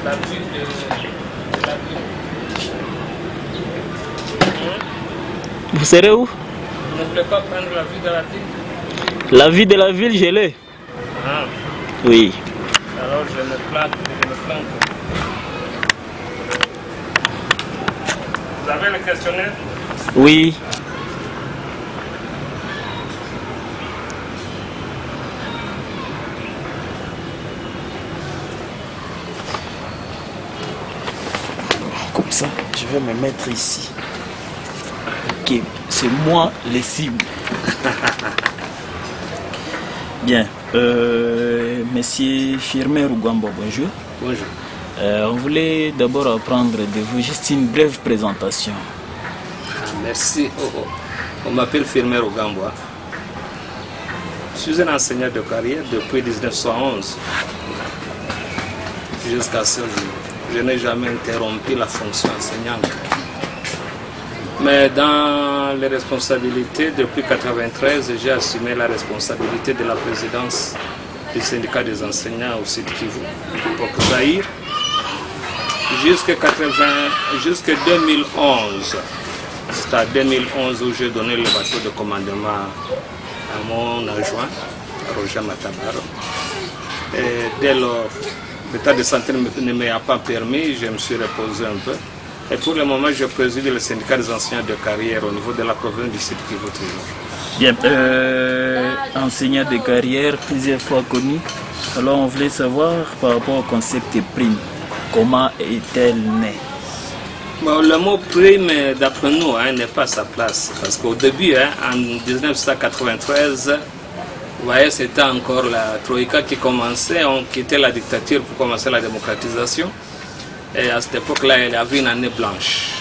la ville de la ville. Vous serez où? Vous ne voulez pas prendre la vie de la ville? La vie de la ville, je l'ai. Ah. Oui. Alors je me plante, je me plante. Vous avez le questionnaire? Oui. Comme ça, je vais me mettre ici. Ok, c'est moi les cibles. Bien. Monsieur Firmin Rugwambo, bonjour. Bonjour. On voulait d'abord apprendre de vous juste une brève présentation. Ah, merci. On m'appelle Firmin Rugwambo. Je suis un enseignant de carrière depuis 1911 jusqu'à ce jour. Je n'ai jamais interrompu la fonction enseignante. Mais dans les responsabilités, depuis 1993, j'ai assumé la responsabilité de la présidence du syndicat des enseignants au Sud Kivu, pour Zaïre, jusqu'à 2011. C'est à 2011 où j'ai donné le bateau de commandement à mon adjoint, Roger Matabaro. Et dès lors, l'état de santé ne m'a pas permis, je me suis reposé un peu. Et pour le moment, je préside le syndicat des enseignants de carrière au niveau de la province du Sud Kivu toujours. Bien, enseignant de carrière, plusieurs fois connu. Alors on voulait savoir par rapport au concept de prime, comment est-elle née? Bon, le mot prime, d'après nous, n'est pas à sa place. Parce qu'au début, en 1993, vous voyez, c'était encore la Troïka qui commençait, on quittait la dictature pour commencer la démocratisation. Et à cette époque-là, il y avait une année blanche.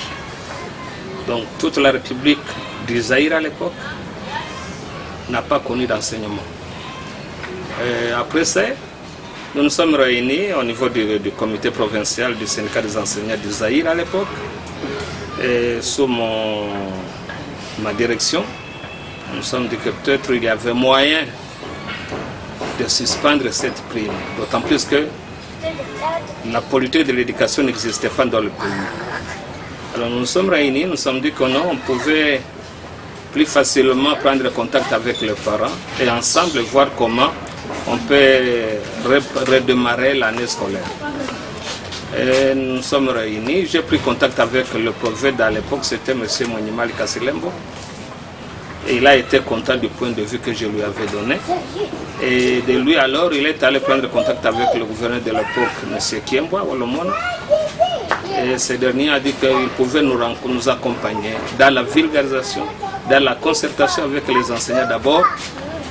Donc toute la République du Zaïre à l'époque n'a pas connu d'enseignement. Après ça, nous nous sommes réunis au niveau du comité provincial du syndicat des enseignants du Zaïre à l'époque. Sous ma direction, nous nous sommes dit que peut-être il y avait moyen de suspendre cette prime. D'autant plus que la politique de l'éducation n'existait pas dans le pays. Alors nous nous sommes réunis, nous nous sommes dit que non, on pouvait plus facilement prendre contact avec les parents et ensemble voir comment on peut redémarrer l'année scolaire. Et nous nous sommes réunis, j'ai pris contact avec le prophète à l'époque, c'était M. Monimal Kassilembo. Et il a été content du point de vue que je lui avais donné. Et de lui alors, il est allé prendre contact avec le gouverneur de l'époque, M. Kiemboa Olomona. Et ce dernier a dit qu'il pouvait nous accompagner dans la vulgarisation, dans la concertation avec les enseignants d'abord,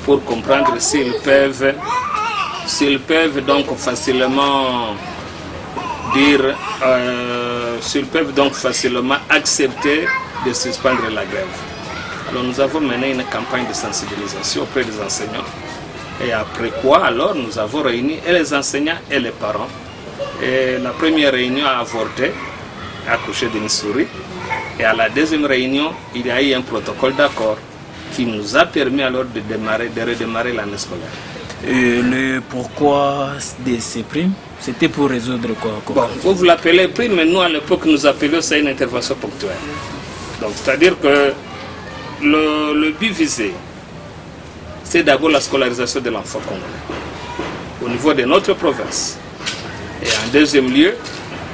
pour comprendre s'ils peuvent donc facilement dire, s'ils peuvent donc facilement accepter de suspendre la grève. Alors nous avons mené une campagne de sensibilisation auprès des enseignants. Et après quoi, alors, nous avons réuni et les enseignants et les parents. Et la première réunion a avorté, a accouché d'une souris. Et à la deuxième réunion, il y a eu un protocole d'accord qui nous a permis alors de redémarrer l'année scolaire. Et le pourquoi de ces primes, c'était pour résoudre quoi? Bon, vous l'appelez prime, mais nous à l'époque nous appelions ça une intervention ponctuelle. Donc c'est-à-dire que le but visé, c'est d'abord la scolarisation de l'enfant congolais au niveau de notre province. Et en deuxième lieu,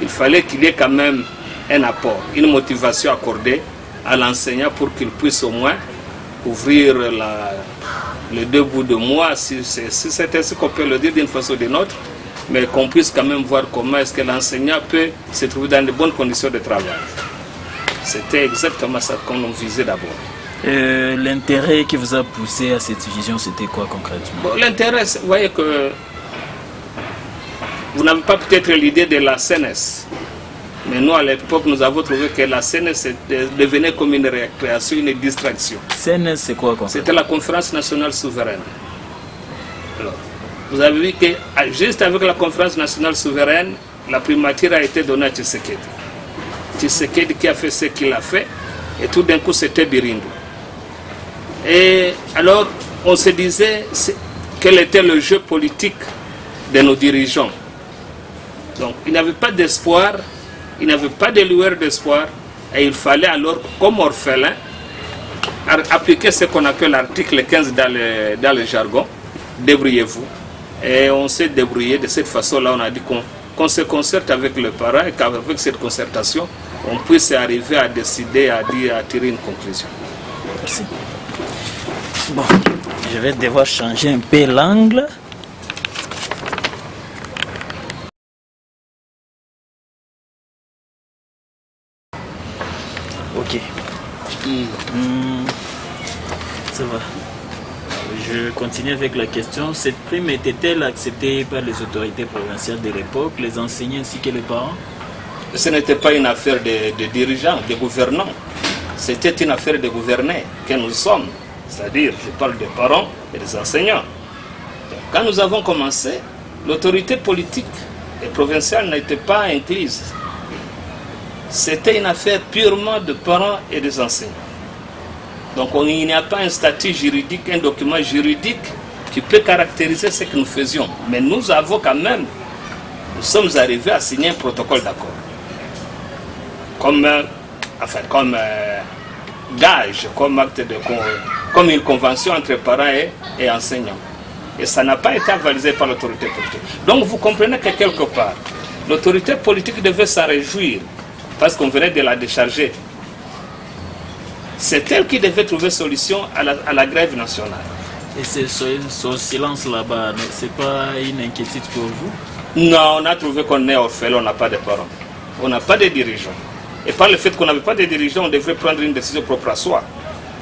il fallait qu'il y ait quand même un apport, une motivation accordée à l'enseignant pour qu'il puisse au moins ouvrir les deux bouts de mois, si c'est ainsi qu'on peut le dire d'une façon ou d'une autre, mais qu'on puisse quand même voir comment est-ce que l'enseignant peut se trouver dans de bonnes conditions de travail. C'était exactement ça qu'on visait d'abord. L'intérêt qui vous a poussé à cette vision, c'était quoi concrètement? Bon, l'intérêt, vous voyez que vous n'avez pas peut-être l'idée de la CNS, mais nous à l'époque nous avons trouvé que la CNS devenait comme une récréation, une distraction. CNS c'est quoi concrètement? C'était la conférence nationale souveraine. Alors, vous avez vu que juste avec la conférence nationale souveraine, la primature a été donnée à Tshisekedi. Tshisekedi qui a fait ce qu'il a fait, et tout d'un coup c'était Birindou. Et alors, on se disait quel était le jeu politique de nos dirigeants. Donc il n'y avait pas d'espoir, il n'y avait pas de lueur d'espoir, et il fallait alors, comme orphelin, appliquer ce qu'on appelle l'article 15 dans le jargon, débrouillez-vous. Et on s'est débrouillé de cette façon-là, on a dit qu'on se concerte avec le parent et qu'avec cette concertation, on puisse arriver à décider, à tirer une conclusion. Merci. Bon, je vais devoir changer un peu l'angle. Ok. Ça va. Je continue avec la question. Cette prime était-elle acceptée par les autorités provinciales de l'époque, les enseignants ainsi que les parents? Ce n'était pas une affaire de dirigeants, de gouvernants. C'était une affaire de gouvernés que nous sommes. C'est-à-dire, je parle des parents et des enseignants. Donc, quand nous avons commencé, l'autorité politique et provinciale n'était pas incluse. C'était une affaire purement de parents et des enseignants. Donc il n'y a pas un statut juridique, un document juridique qui peut caractériser ce que nous faisions. Mais nous avons quand même, nous sommes arrivés à signer un protocole d'accord. Comme gage, comme acte comme une convention entre parents et enseignants. Et ça n'a pas été avalisé par l'autorité politique. Donc vous comprenez que quelque part, l'autorité politique devait s'en réjouir parce qu'on venait de la décharger. C'est elle qui devait trouver solution à la grève nationale. Et ce silence là-bas, c'est pas une inquiétude pour vous? Non, on a trouvé qu'on est orphelin, on n'a pas de parents. On n'a pas de dirigeants. Et par le fait qu'on n'avait pas de dirigeants, on devrait prendre une décision propre à soi.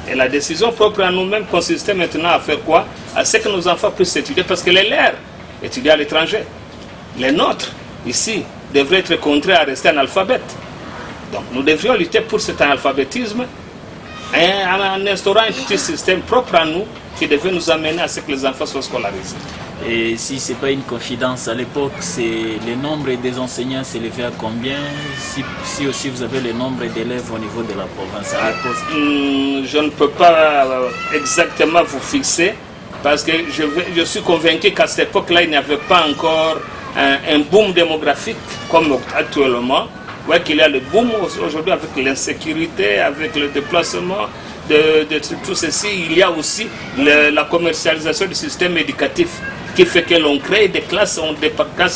Et la décision propre à nous-mêmes consistait maintenant à faire quoi? À ce que nos enfants puissent étudier, parce que les leurs étudient à l'étranger. Les nôtres, ici, devraient être contraints à rester analphabètes. Donc nous devrions lutter pour cet analphabétisme en instaurant un petit système propre à nous qui devait nous amener à ce que les enfants soient scolarisés. Et si ce n'est pas une confidence, à l'époque, le nombre des enseignants s'élevait à combien? Si aussi vous avez le nombre d'élèves au niveau de la province à l'époque? Je ne peux pas exactement vous fixer parce que je suis convaincu qu'à cette époque-là, il n'y avait pas encore un boom démographique comme actuellement. Ouais, qu'il y a le boom aujourd'hui avec l'insécurité, avec le déplacement de tout ceci. Il y a aussi la commercialisation du système éducatif qui fait que l'on crée des classes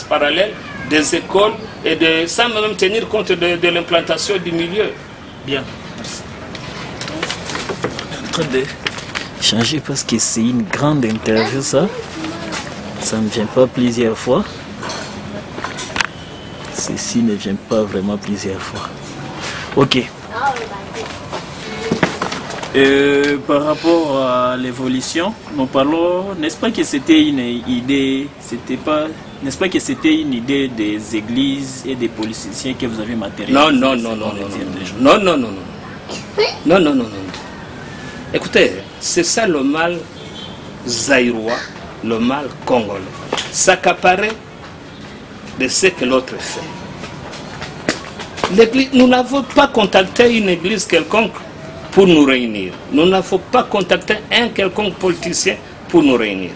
parallèles, des écoles, et sans même tenir compte de l'implantation du milieu. Bien, merci. Je suis en train de changer parce que c'est une grande interview, ça. Ça ne vient pas plusieurs fois. Ceci ne vient pas vraiment plusieurs fois. Ok. Par rapport à l'évolution, nous parlons, n'est-ce pas que c'était une idée, n'est-ce pas que c'était une idée des églises et des politiciens que vous avez matérialisé? Non. Écoutez, c'est ça le mal zaïrois, le mal congolais. S'accaparer de ce que l'autre fait. Nous n'avons pas contacté une église quelconque pour nous réunir. Nous n'avons pas contacté un quelconque politicien pour nous réunir.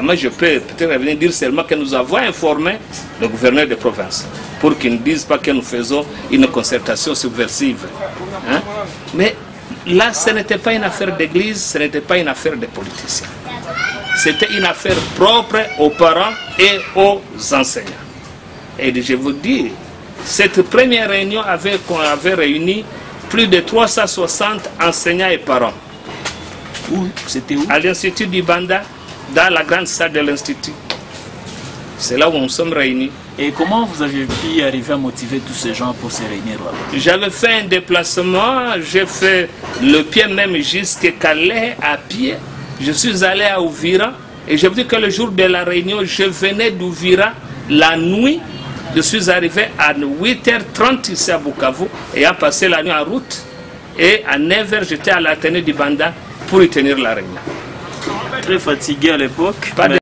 Moi, je peux peut-être revenir dire seulement que nous avons informé le gouverneur de province pour qu'il ne dise pas que nous faisons une concertation subversive. Hein? Mais là, ce n'était pas une affaire d'église, ce n'était pas une affaire de politiciens. C'était une affaire propre aux parents et aux enseignants. Et je vous dis, cette première réunion avait réuni plus de 360 enseignants et parents. Où? C'était où? À l'Institut du Banda, dans la grande salle de l'Institut. C'est là où nous sommes réunis. Et comment vous avez pu arriver à motiver tous ces gens pour se réunir là-bas? J'avais fait un déplacement, j'ai fait le pied même jusqu'à Calais à pied. Je suis allé à Uvira et je vous dis que le jour de la réunion, je venais d'Uvira la nuit. Je suis arrivé à 8h30 ici à Bukavu et a passé la nuit en route. Et à 9h, j'étais à l'Athénée du Banda pour y tenir la réunion. Très fatigué à l'époque. Pas de